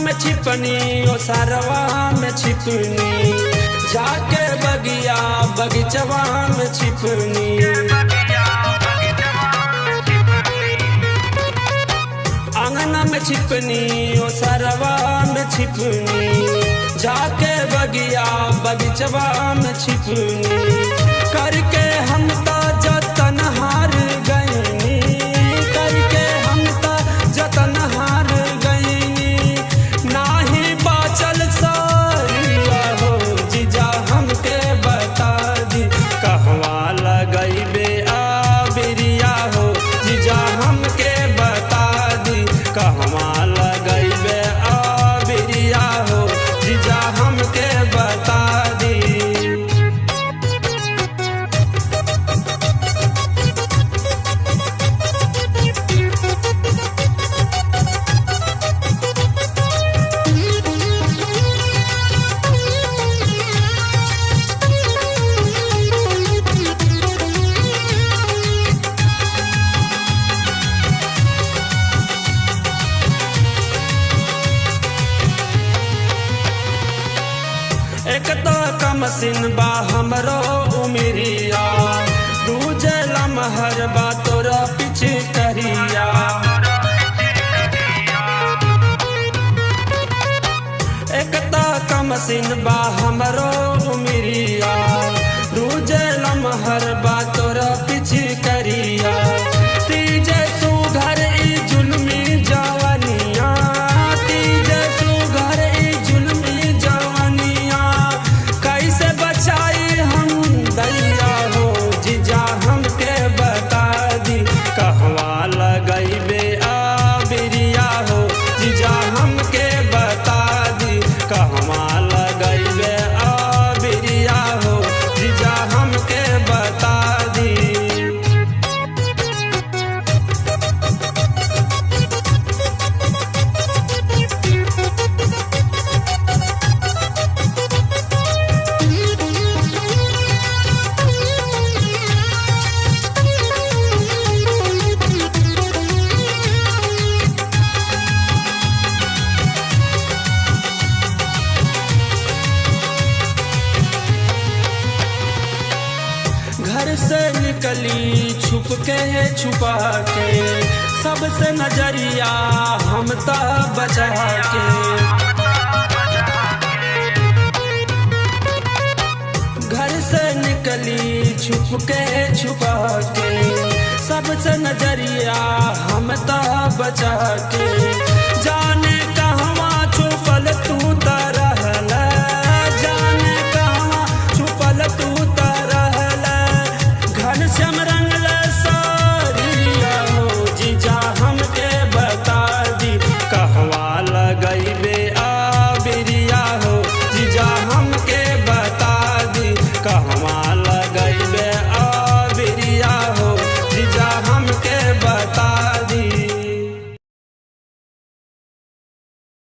में छिपनी ओ सरवा में छिपनी, जाके बगिया बगीचवा में छिपनी। आंगना में छिपनी ओ सरवा में छिपनी, जाके बगिया बगीचवा में छिपनी। करके हम तो जतन हार गईनी, करके हम तो जतन हार गईनी। नाही बाचल सारिया हो जीजा हमके बता दी, कहवा लगइबे आबिरिया हो जीजा हमके बता दी, कहवा लगइबे आबिरिया हो जीजा हमके बता दी। एक तो कम सिन बा हमरो उमिरिया, दूजे लमहर बा तोरा पीछे करिया। एक तो कम सिन बा हमरो उमिरिया, दूजे लमहर बा तोरा पीछे करिया। तीजे सुघर ई जुल्मी जवानिया, तीजे सुघर ई जुल्मी जवानिया। कैसे बचाई हम दैया हो जीजा हमके बता दी, कहवा लगइबे आबिरिया हो जीजा हमके बता दी, कहवा लगइबे आबिरिया हो जीजा हमके बता दी। घर से निकली छुप के छुपा के, सबसे नजरिया हम ता बचा के। घर से निकली छुप के छुपा के, सबसे नजरिया हम ता बचा के। जाने कहवा छुपल तू ता रहला, जाने कहवा छुपल तू ता रहला। घनश्याम रंगल सारिया हो जीजा हमके बता दी, कहवा लगइबे आबिरिया हो जीजा हमके बता दी, कहवा लगइबे आबिरिया हो जीजा हमके बता